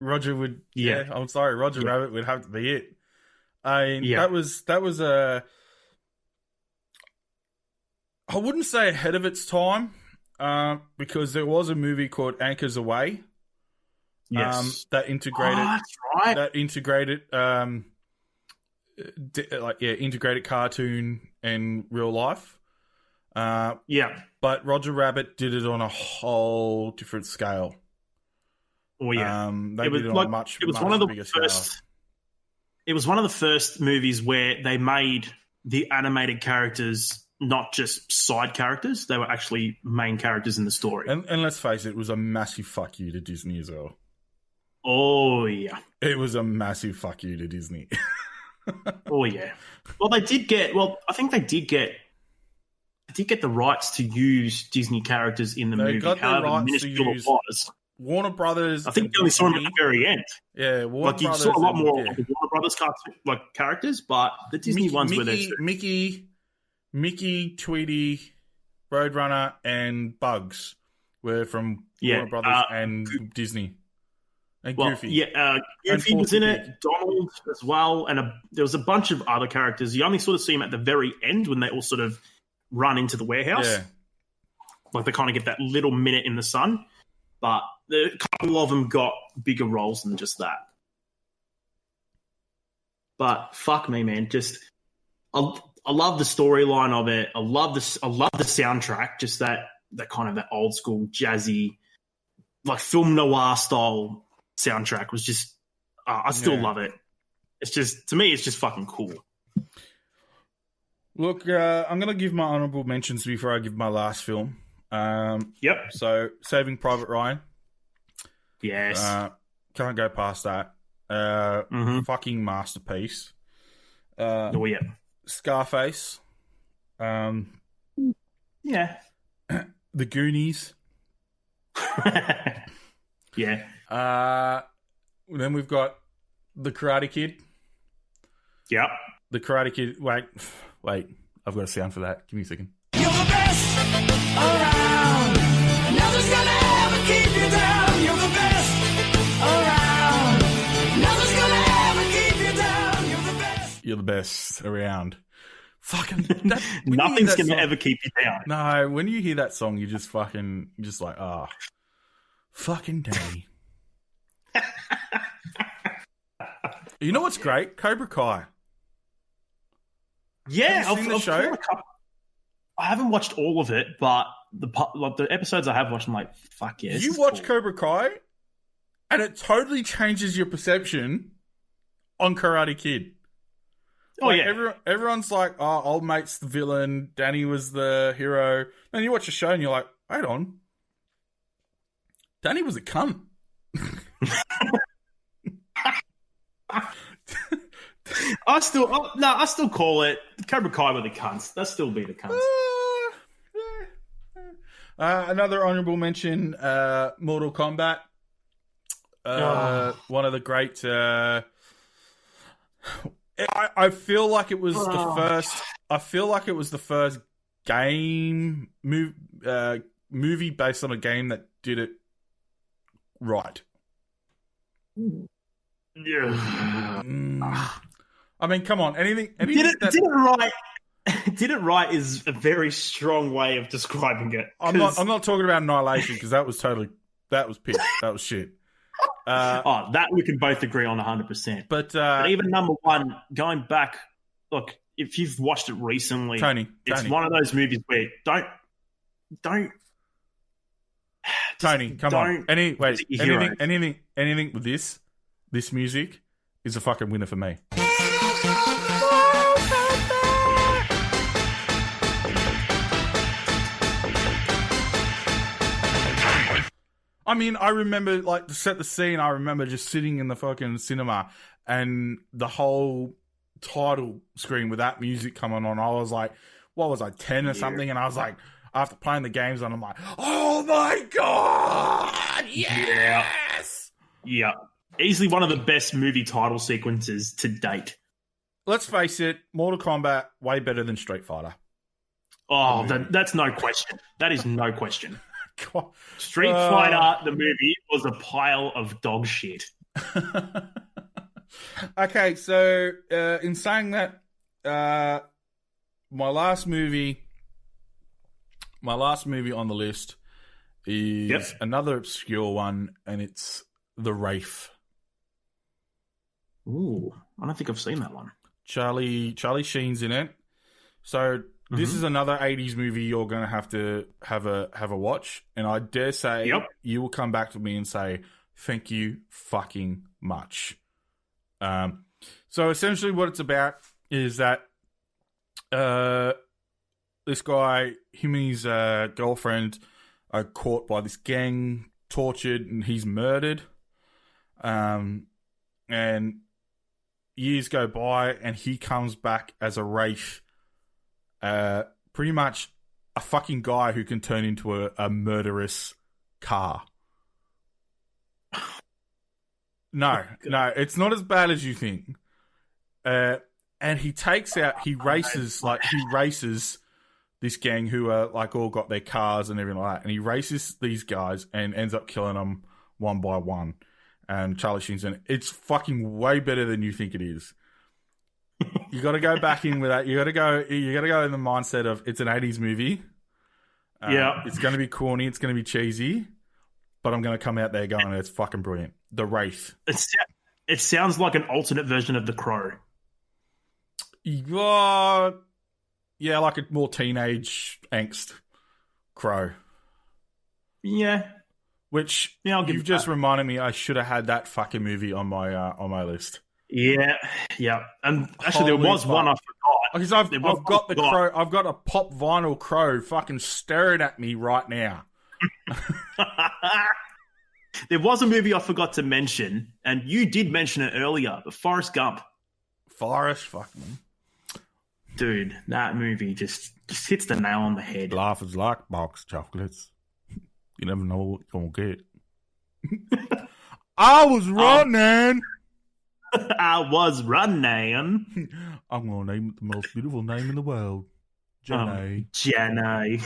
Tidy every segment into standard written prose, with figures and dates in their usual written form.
Roger would. Yeah. I'm sorry, Roger Rabbit would have to be it. I mean, that was a. I wouldn't say ahead of its time, because there was a movie called Anchors Away. Yes. That integrated. That's right. That integrated. Integrated cartoon and real life. But Roger Rabbit did it on a whole different scale. Oh yeah, they did it on a much bigger scale. It was one of the first movies where they made the animated characters not just side characters; they were actually main characters in the story. And let's face it, it was a massive fuck you to Disney as well. Oh yeah, it was a massive fuck you to Disney. Oh yeah. Well, they did get. Well, I think they did get. They did get the rights to use Disney characters in the movie. However minuscule it was. Warner Brothers. I think you only saw them at the very end. Yeah, Warner Brothers. You saw a lot more of the Warner Brothers characters, but the Disney ones were there too. Mickey, Tweety, Roadrunner, and Bugs were from Warner Brothers and Disney. And Goofy. Goofy was in it, Donald as well, and there was a bunch of other characters. You only sort of see them at the very end when they all sort of run into the warehouse. Yeah. Like they kind of get that little minute in the sun, but a couple of them got bigger roles than just that. But fuck me, man. I love the storyline of it. I love the soundtrack. Just that kind of that old school jazzy, like film noir style soundtrack was just. I still love it. It's just, to me, it's just fucking cool. Look, I'm going to give my honourable mentions before I give my last film. So, Saving Private Ryan. Yes. Can't go past that. Fucking masterpiece. Scarface. Yeah. The Goonies. Yeah. Then we've got The Karate Kid. Yep. The Karate Kid. Wait. I've got a sound for that. Give me a second. You're the best around. Nothing's gonna ever keep you down. You're the best around. Nothing's gonna ever keep you down. You're the best. You're the best around. Fucking. Nothing's gonna ever keep you down. No, when you hear that song, you're just like, fucking Danny. You know what's great? Cobra Kai. Yeah, Have you seen the show? I haven't watched all of it, but the episodes I have watched, I'm like, fuck yeah. You watch Cobra Kai, and it totally changes your perception on Karate Kid. Everyone's like, oh, old mate's the villain, Danny was the hero. Then you watch the show and you're like, wait on. Danny was a cunt. I still call it Cobra Kai with the cunts. They'll still be the cunts. Another honourable mention, Mortal Kombat. One of the great. I feel like it was the first. I feel like it was the first movie based on a game that did it right. Yeah. I mean, come on. Anything did it right? Did it right is a very strong way of describing it. I'm not talking about Annihilation because that was piss. That was shit. That we can both agree on 100%. But even number one, going back, look, if you've watched it recently, Tony, it's one of those movies where don't. Tony, come on. Anything with this music is a fucking winner for me. I mean, I remember, like, to set the scene, I remember just sitting in the fucking cinema and the whole title screen with that music coming on. I was like, what was I, 10 or something? And I was like, after playing the games, and I'm like, oh my God, yes! Yeah. Easily one of the best movie title sequences to date. Let's face it, Mortal Kombat, way better than Street Fighter. Oh, that's no question. That is no question. Street Fighter, the movie, was a pile of dog shit. Okay, so in saying that, my last movie on the list is another obscure one, and it's The Wraith. Ooh, I don't think I've seen that one. Charlie Sheen's in it. So this is another 80s movie you're going to have a watch, and I dare say you will come back to me and say, thank you fucking much. So essentially what it's about is that this guy, him and his girlfriend are caught by this gang, tortured, and he's murdered. And years go by, and he comes back as a wraith, pretty much a fucking guy who can turn into a murderous car. No, it's not as bad as you think. And he races this gang who are like all got their cars and everything like that, and he races these guys and ends up killing them one by one. And Charlie Sheen's in it. It's fucking way better than you think it is. You got to go back in with that. You got to go in the mindset of it's an 80s movie. It's going to be corny. It's going to be cheesy. But I'm going to come out there going, it's fucking brilliant. The Wraith. It sounds like an alternate version of The Crow. Yeah, like a more teenage angst Crow. Yeah. Which you've just reminded me I should have had that fucking movie on my list. Yeah. And actually, there was one I forgot. Because I've got the Crow. I've got a pop vinyl Crow fucking staring at me right now. There was a movie I forgot to mention, and you did mention it earlier, but Forrest Gump. Fuck man. Dude, that movie just hits the nail on the head. Life is like box chocolates. You never know what you're going to get. I was running. I was running. I'm going to name it the most beautiful name in the world. Jenny. Jenny.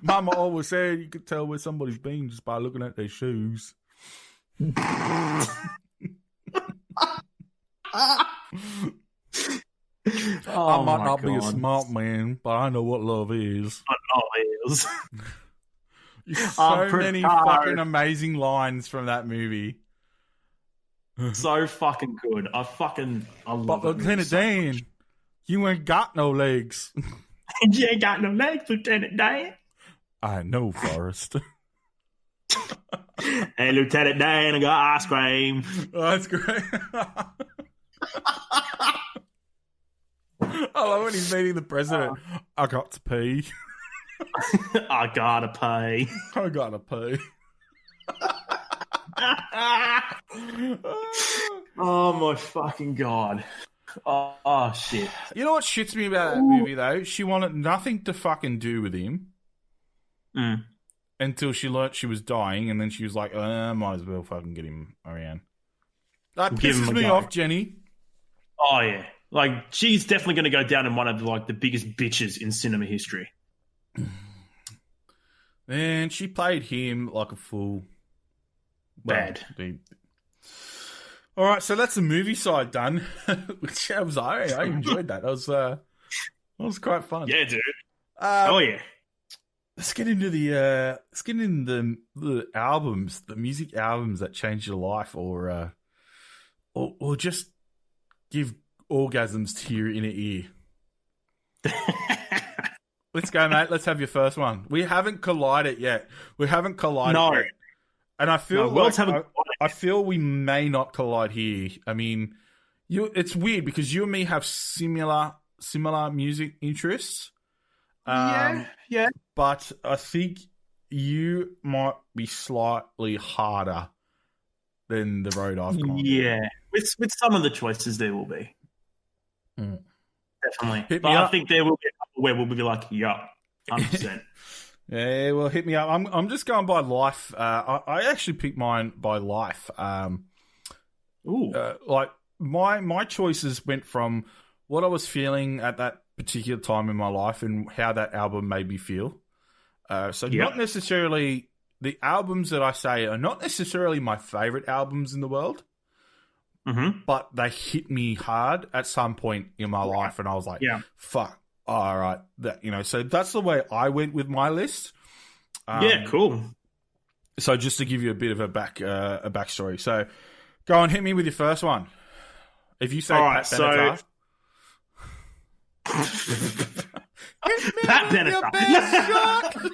Mama always said you could tell where somebody's been just by looking at their shoes. I might not be a smart man, but I know what love is. So many fucking amazing lines from that movie. So fucking good. I love but it. Lieutenant Dan, you ain't got no legs. You ain't got no legs, Lieutenant Dan. I know, Forrest. Hey, Lieutenant Dan, I got ice cream. Oh, that's great. I love when he's meeting the president. I got to pee. I gotta pay. I gotta pee. Oh my fucking god. Oh shit. You know what shits me about that movie though? She wanted nothing to fucking do with him. Until she learnt she was dying, and then she was like, might as well fucking get him around. That pisses me off, Jenny. Oh yeah. Like, she's definitely going to go down in one of the biggest bitches in cinema history. Man, she played him like a fool. Bad. All right, so that's the movie side done. Which I enjoyed that. That was quite fun. Yeah, dude. Oh yeah. Let's get into the albums, the music albums that changed your life, or just give orgasms to your inner ear. Let's go, mate. Let's have your first one. We haven't collided yet. Yet. And I feel I feel we may not collide here. I mean, it's weird because you and me have similar music interests. Yeah. But I think you might be slightly harder than the road I've gone. Yeah. With some of the choices there will be. Definitely. But I think there will be a couple where we'll be like, yeah, 100%. Yeah, well, hit me up. I'm just going by life. I actually picked mine by life. Like my choices went from what I was feeling at that particular time in my life and how that album made me feel. Not necessarily the albums that I say are not necessarily my favorite albums in the world, but they hit me hard at some point in my life, and I was like, fuck, all right. That, you know, so that's the way I went with my list. Yeah, cool. So just to give you a bit of a backstory. So go on, hit me with your first one. If you say Pat Benatar. Pat Benatar.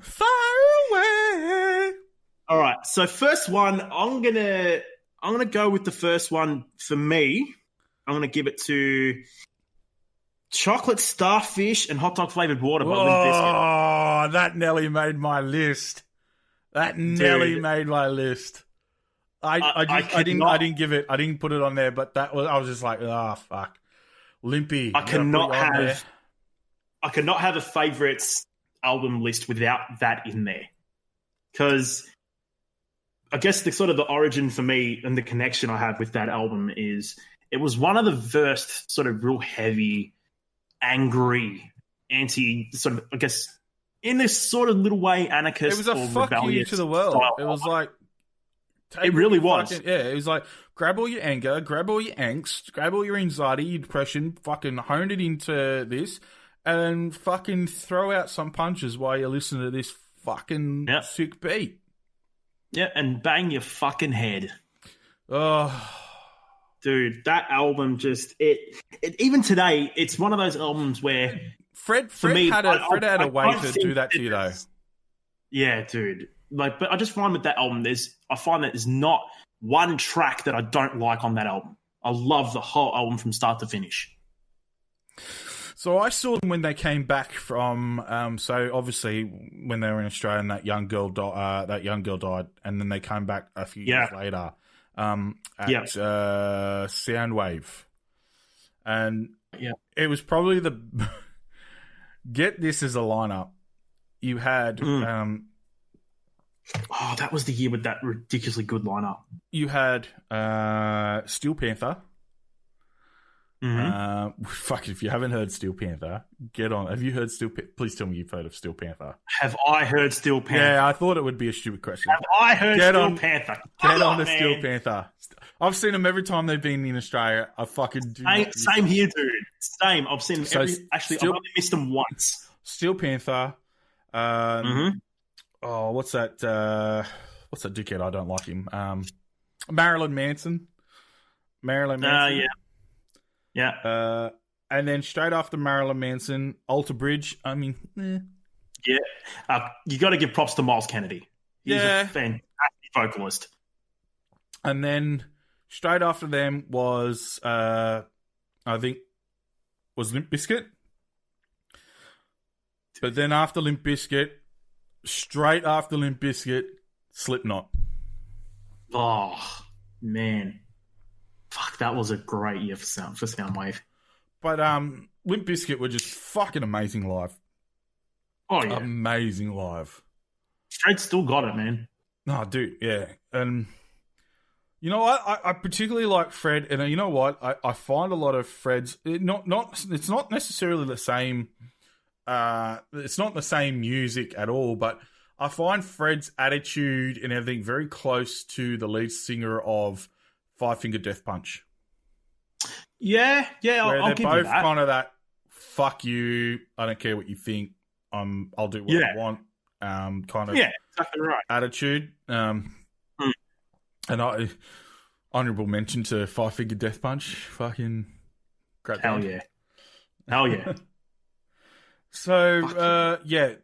Far away. All right. So first one, I'm gonna go with the first one for me. I'm gonna give it to Chocolate Starfish and Hot Dog Flavored Water by Limp Bizkit. Oh, that nearly made my list. That nearly made my list. I didn't give it. I didn't put it on there, but I was just like, fuck, Limpy. I cannot have a favorites album list without that in there, because I guess the sort of the origin for me and the connection I have with that album is it was one of the first sort of real heavy, angry, anti sort of, I guess, in this sort of little way, anarchist. It was a fuck you to the world. It was like, it really was. It was like, grab all your anger, grab all your angst, grab all your anxiety, your depression, fucking hone it into this, and fucking throw out some punches while you listen to this fucking sick beat. Yeah, and bang your fucking head. Oh, dude, that album just it even today, it's one of those albums where Fred had a way to do that to you though. Yeah, dude. Like, but I just find with that album, I find that there's not one track that I don't like on that album. I love the whole album from start to finish. So I saw them when they came back from. So obviously, when they were in Australia, and that young girl died, and then they came back a few years later at Soundwave, and it was probably the. Get this as a lineup. You had. That was the year with that ridiculously good lineup. You had Steel Panther. Fuck, if you haven't heard Steel Panther, get on. Have you heard Steel Panther? Please tell me you've heard of Steel Panther. Have I heard Steel Panther? Yeah, I thought it would be a stupid question. Have I heard Steel Panther? Get on to Steel Panther. I've seen them every time they've been in Australia. I fucking do. Same here, dude. Same. I've seen them I've only missed them once. Steel Panther. Oh, what's that dickhead? I don't like him. Marilyn Manson. Yeah. And then straight after Marilyn Manson, Alter Bridge. I mean, Yeah. You got to give props to Miles Kennedy. He's a fantastic vocalist. And then straight after them was, I think, was Limp Bizkit. But then after Limp Bizkit, straight after Limp Bizkit, Slipknot. Oh, man. Fuck, that was a great year for Soundwave. But Limp Bizkit were just fucking amazing live. Oh, yeah. Amazing live. Fred still got it, man. No, dude, yeah. And you know what? I particularly like Fred, and you know what? I find a lot of Fred's it's not necessarily the same. It's not the same music at all, but I find Fred's attitude and everything very close to the lead singer of Five Finger Death Punch. Yeah, I'll give you that. They're both kind of that, fuck you, I don't care what you think, I'll do what I want, kind of exactly right. attitude. And honourable mention to Five Finger Death Punch, fucking great band. Hell yeah. So,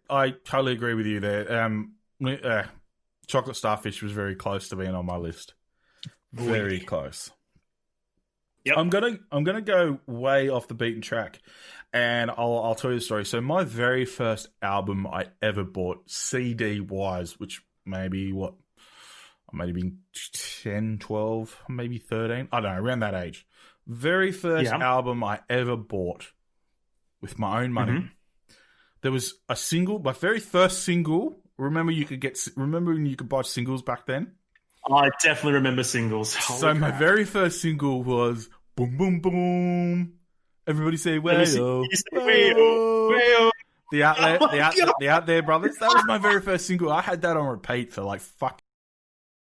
I totally agree with you there. Chocolate Starfish was very close to being on my list. Very close. Yep. I'm gonna go way off the beaten track, and I'll tell you the story. So my very first album I ever bought, CD wise, which maybe I might have been 10, 12, maybe 13. I don't know, around that age. Very first album I ever bought with my own money. There was a single, my very first single. Remember when you could buy singles back then? I definitely remember singles. So my very first single was Boom Boom Boom. Everybody say wayo. The Out There Brothers. That was my very first single. I had that on repeat for like fuck